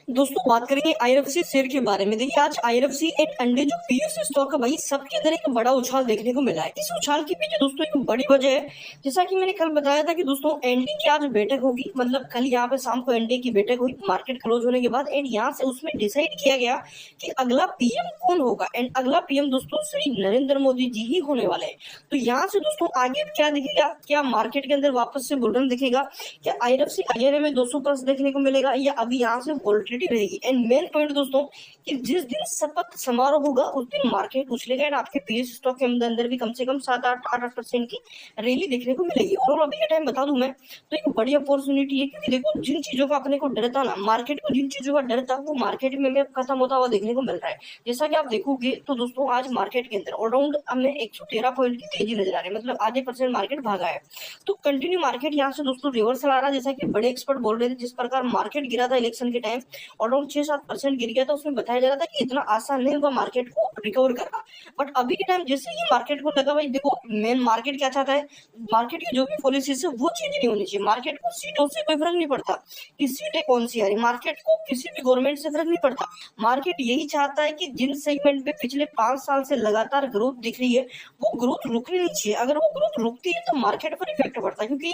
दोस्तों बात करेंगे आईआरएफसी शेयर के बारे में। देखिए आज आईआरएफसी एक अंडे जो पीएसयू स्टॉक है भाई सबके अंदर एक बड़ा उछाल देखने को मिला है। इस उछाल के पीछे दोस्तों एक बड़ी वजह है, जैसा कि मैंने कल बताया था कि दोस्तों एनडी की आज बैठक होगी, मतलब कल यहाँ पे शाम को एनडी की बैठक हुई मार्केट क्लोज होने के बाद, एंड यहाँ से उसमें डिसाइड किया गया कि अगला पीएम कौन होगा। एंड अगला पीएम दोस्तों श्री नरेंद्र मोदी जी ही होने वाले हैं। तो यहाँ से दोस्तों आगे क्या दिखेगा, क्या मार्केट के अंदर वापस से बुलरन दिखेगा, क्या आईआरएफसी आईएनए में 200+ देखने को मिलेगा, या अभी यहाँ से वोलेटिलिटी रहेगी। एंड मेन पॉइंट दोस्तों कि जिस दिन शपथ समारोह होगा उस दिन मार्केट उछलेगा एंड आपके पीएस स्टॉक के अंदर भी कम से कम 7-8% की रैली देखने को मिलेगी। और अभी के टाइम बता दूं मैं तो एक बड़ी अपॉर्चुनिटी है, क्योंकि देखो जिन चीजों का अपने को डर था ना, मार्केट को जिन चीजों का डर था वो मार्केट में भी खत्म होता हुआ देखने को मिल रहा है। जैसा कि आप देखोगे तो दोस्तों आज मार्केट के अंदर अराउंड हमें 113 पॉइंट की तेजी नजर आ रही है, मतलब आधे % मार्केट भागा है। तो कंटिन्यू मार्केट यहाँ से दोस्तों रिवर्सल आ रहा है, जैसा कि बड़े एक्सपर्ट बोल रहे थे। जिस प्रकार मार्केट गिरा था इलेक्शन के टाइम अराउंड 6-7% गिर गया था, उसमें बताया जा रहा था कि इतना आसान नहीं होगा मार्केट को रिकवर करना। बट अभी के टाइम जैसे ही मार्केट को लगा भाई देखो मेन मार्केट क्या चाहता है, मार्केट की जो भी पॉलिसी है वो चेंज नहीं होनी चाहिए। मार्केट को सीटों से कोई फर्क नहीं पड़ता कि सीटें कौन सी आ रही, मार्केट को किसी भी गवर्नमेंट से फर्क नहीं पड़ता। मार्केट यही चाहता है कि जिन सेगमेंट पे पिछले 5 साल से लगातार ग्रोथ दिख रही है वो ग्रोथ रुकनी नहीं चाहिए। अगर वो ग्रोथ रुकती है तो मार्केट पर इफेक्ट पड़ता है, क्योंकि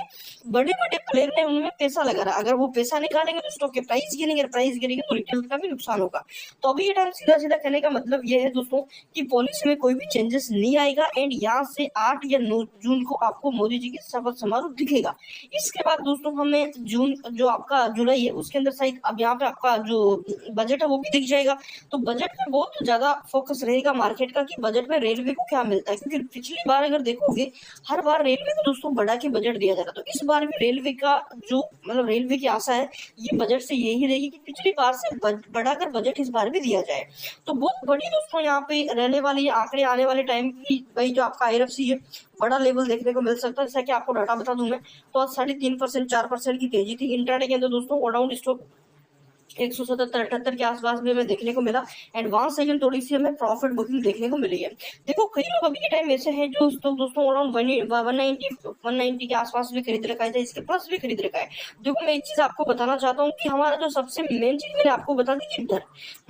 बड़े बड़े प्लेयर ने उनमें पैसा लगा रहा है। अगर वो पैसा निकालेंगे तो स्टॉक के प्राइस गिरेंगे, प्राइस गिरेंगे तो रिटेल का भी नुकसान होगा। तो अभी ये टाइम सीधा सीधा कहने का मतलब ये है दोस्तों कि पॉलिसी में कोई भी चेंजेस नहीं आएगा। एंड यहाँ से 8 या 9 जून को आपको मोदी जी की शपथ समारोह दिखेगा। इसके बाद दोस्तों हमें जून जो आपका जुलाई है उसके अंदर शायद अब यहाँ पे आपका जो बजट है वो भी दिख जाएगा। तो बजट में बहुत ज्यादा फोकस रहेगा मार्केट का कि बजट में रेलवे को क्या मिलता है, क्योंकि पिछली बार अगर देखोगे हर बार रेलवे को दोस्तों बढ़ा के बजट दिया जाता। तो इस बार भी रेलवे का जो मतलब रेलवे की आशा है ये बजट से यही रहेगी कि पिछली बार से बढ़ाकर बजट इस बार भी दिया जाए। तो बहुत बड़ी दोस्तों यहाँ पे रहने वाली आंकड़े आने वाले टाइम की भाई जो आपका आईआरएफसी है बड़ा लेवल देखने को मिल सकता है। जैसा कि आपको डाटा बता दूं मैं तो आज 3.5% 4% की तेजी थी इंट्राडे के अंदर दोस्तों। अराउंड स्टॉक 177-78 के आसपास भी हमें देखने को मिला। एडवांस सेकंड थोड़ी सी हमें प्रॉफिट बुकिंग देखने को मिली है। देखो कई लोग अभी के टाइम ऐसे हैं जो दोस्तों अराउंड 190 के आसपास भी खरीद रखा है, इसके प्लस भी खरीद रखा है। देखो मैं एक चीज आपको बताना चाहता हूँ कि हमारा जो सबसे मेन चीज मैंने आपको बता दी कि डर,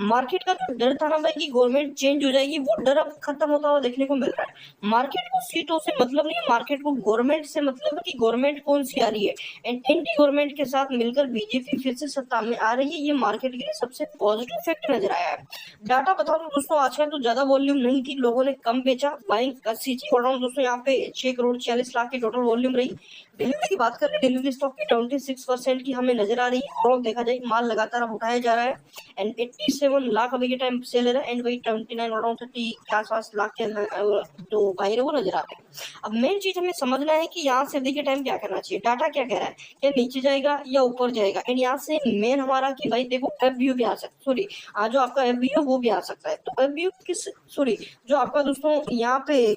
मार्केट का जो डर था ना भाई कि गवर्नमेंट चेंज हो जाएगी, वो डर अब खत्म होता हुआ देखने को मिल रहा है। मार्केट को सीटों से मतलब नहीं है, मार्केट को गवर्नमेंट से मतलब है कि गवर्नमेंट कौन सी आ रही है। एंड एंटी गवर्नमेंट के साथ मिलकर बीजेपी फिर से सत्ता में आ रही है, ये मार्केट के लिए सबसे पॉजिटिव इफेक्ट नजर आया है। डाटा बता दूं दोस्तों आजकल तो ज्यादा वॉल्यूम नहीं थी, लोगों ने कम बेचा, बाइंग अच्छी थी। अराउंड दोस्तों यहाँ पे 6 करोड़ 46 लाख की टोटल वॉल्यूम रही। डिलीवरी की बात करें, डिलीवरी स्टॉक की 26% की हमें नजर आ रही है। और देखा जाए माल लगातार अब उठाया जा रहा है एंड 87 लाख अभी के टाइम सेल है एंड वही 29 अराउंड 30 के आसपास लाख के जो बाहर है वो नजर आ रहे हैं। अब मेन चीज हमें समझना है कि यहाँ से अभी के टाइम क्या करना चाहिए, डाटा क्या कह रहा है, क्या नीचे जाएगा या ऊपर जाएगा। एंड यहाँ से मेन हमारा कि भाई देखो एफबीयू भी आ सकता, सॉरी आज जो आपका एफबीयू वो भी आ सकता है। तो एफबीयू किस सॉरी जो आपका दोस्तों यहाँ पे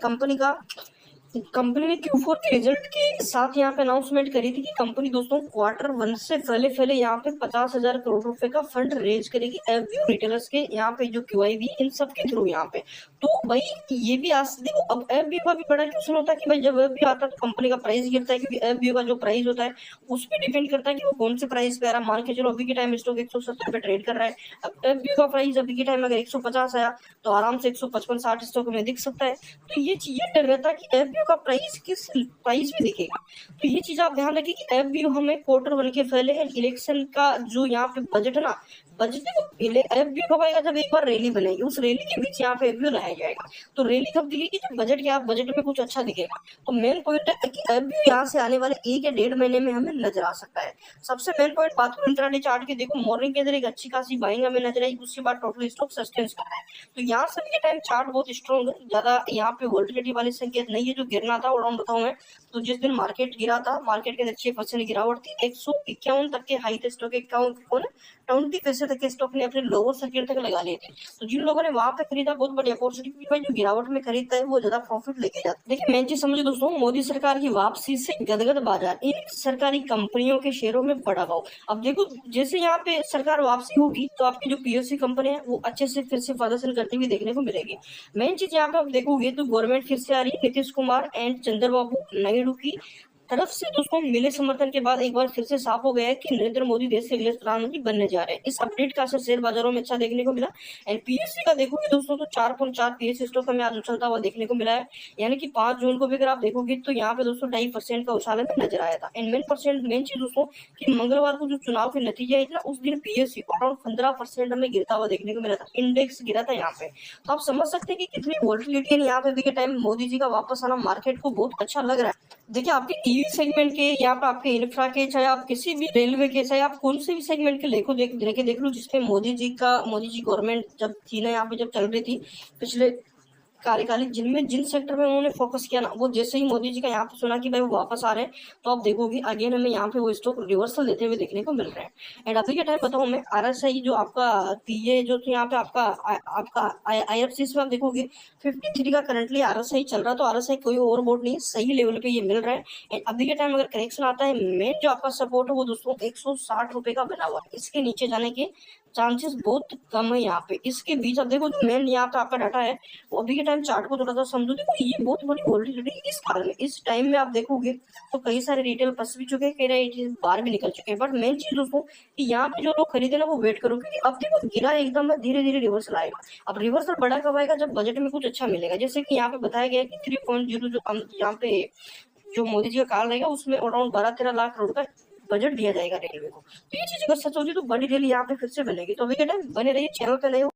कंपनी ने Q4 के रिजल्ट के साथ यहाँ पे अनाउंसमेंट करी थी कि कंपनी दोस्तों Q1 से पहले यहाँ पे 50,000 करोड़ रुपए का फंड रेज करेगी एफबीयू रिटेलर्स के यहाँ पे जो QIB इन सब के थ्रू यहाँ पे। तो भाई ये भी आज देखो अब एफबीयू का भी बड़ा क्वेश्चन होता है कि भाई जब एफबीयू आता है तो कंपनी का प्राइस गिरता है, क्योंकि एफबीयू का जो प्राइस होता है उस पर डिपेंड करता है कि वो कौन से प्राइस पे आ रहा है। मान के चलो अभी के टाइम स्टॉक 170 पे ट्रेड कर रहा है, अब एफबीयू का प्राइस अभी के टाइम अगर 150 आया तो आराम से 155-60 स्टॉक में दिख सकता है। तो ये डर रहता है कि एफबीयू का प्राइस किस प्राइस में दिखेगा। तो ये चीज आप ध्यान रखिए कि एफबीयू हमें Q1 के पहले इलेक्शन का जो यहाँ पे बजट है ना, बजट में एफबीयू कब आएगा, जब एक बार रैली बनेगी, उस रैली के बीच यहाँ पे एफबीयू लाया जाएगा। तो रैली कब दिखेगी, जब बजट या बजट में कुछ अच्छा दिखेगा। तो मेन पॉइंट है कि एफबीयू यहाँ से आने वाले 1 या 1.5 महीने में हमें नजर आ सकता है। सबसे मेन पॉइंट बात करूं इंट्राडे चार्ट की, देखो मॉर्निंग के अंदर एक अच्छी खासी बाइंग हमें नजर आई, उसके बाद टोटल स्टॉक सस्टेंस कर रहा है। तो यहाँ से के टाइम चार्ट बहुत स्ट्रॉन्ग है, ज्यादा यहाँ पे वोलेटिलिटी वाले संकेत नहीं है। जो गिरना था अराउंड बताऊं मैं तो जिस दिन मार्केट गिरा था मार्केट के अंदर 6% गिरावट थी, 151 तक के हाई थे स्टॉक, 20% तक के स्टॉक ने अपने लोअर सर्किट तक लगा लिए थे। तो जिन लोगों ने वहां पे खरीदा बहुत बड़ी अपॉर्चुनिटी भाई, जो गिरावट में खरीदता है वो ज्यादा प्रॉफिट लेके जाता है। देखिए मेन चीज समझिए दोस्तों, मोदी सरकार की वापसी से गदगद बाजार, इन सरकारी कंपनियों के शेयरों में बढ़ा भाव। अब देखो जैसे यहाँ पे सरकार वापसी होगी तो आपकी जो पीएसयू कंपनी है वो अच्छे से फिर से प्रदर्शन करती हुई देखने को मिलेगी। मेन चीज यहाँ पे आप देखोगे तो गवर्नमेंट फिर से आ रही है, नीतीश कुमार एंड चंद्रबाबू नायडू की तरफ से दोस्तों मिले समर्थन के बाद एक बार फिर से साफ हो गया है कि नरेंद्र मोदी देश के अगले प्रधानमंत्री बनने जा रहे हैं। इस अपडेट का असर शेयर बाजारों में अच्छा देखने को मिला। एंड पीएससी का देखोगे दोस्तों तो 4.4 पीएससी स्टॉक हमें आज उछलता हुआ देखने को मिला है। यानी कि 5 जून को भी अगर आप देखोगे तो यहाँ पे दोस्तों 2.5% का उछाल हमें नजर आया था। एंड मेन चीज दोस्तों कि मंगलवार को जो चुनाव के नतीजे आए थे ना, उस दिन पीएससी अराउंड 15% हमें गिरता हुआ देखने को मिला था। इंडेक्स गिरा था यहाँ पे। तो आप समझ सकते हैं कि कितनी वोलेटिलिटी है यहाँ पे। देखिए टाइम मोदी जी का वापस आना मार्केट को बहुत अच्छा लग रहा है। देखिए आपके ईवी सेगमेंट के या फिर आपके इंफ्रा के, चाहे आप किसी भी रेलवे के, चाहे आप कौन से भी सेगमेंट के देख लो जिसमें मोदी जी गवर्नमेंट जब थी ना, यहाँ पे जब चल रही थी पिछले कार्यकाल, जिन सेक्टर में उन्होंने फोकस किया ना, वो जैसे ही मोदी जी का यहाँ पे सुना कि भाई वो वापस आ रहे हैं, तो आप देखोगे अगेन हमें यहाँ पे वो स्टॉक रिवर्सल देते हुए देखने को मिल रहे हैं। एंड अभी के टाइम बताऊँ मैं, आरएसआई जो आपका पीए जो यहाँ पे आपका आईएफसी में आप देखोगे 53 का करंटली आरएसआई चल रहा, तो आरएसआई कोई ओवरबोट नहीं है, सही लेवल पे ये मिल रहा है। एंड अभी के टाइम अगर करेक्शन आता है, मेन जो आपका सपोर्ट है वो दोस्तों 160 रुपए का बना हुआ है। इसके नीचे जाने के चांसेस बहुत कम है यहाँ पे। इसके बीच आप देखो मेन यहाँ पे आपका डाटा है, वो अभी के टाइम चार्ट को थोड़ा सा समझो। देखो ये बहुत बड़ी वोलेटिलिटी इस कारण है। इस टाइम में आप देखोगे तो कई सारे रिटेल फंस भी चुके हैं, कई सारे बाहर भी निकल चुके हैं। बट मेन चीज दोस्तों कि यहाँ पे जो लोग खरीदे ना वो वेट करो, क्योंकि अब देखो गिरा एकदम धीरे धीरे रिवर्सल आएगा। अब रिवर्सल बड़ा कब आएगा? जब बजट में कुछ अच्छा मिलेगा। जैसे कि यहाँ पे बताया गया कि 3.0 जो यहाँ पे जो मोदी जी का काल रहेगा उसमें अराउंड 12-13 लाख करोड़ का बजट दिया जाएगा रेलवे को। तो ये चीज अगर सच होगी तो बड़ी रेल यहाँ पे फिर से बनेगी। तो अभी के टाइम बने रहिए, चैनल पे नए हो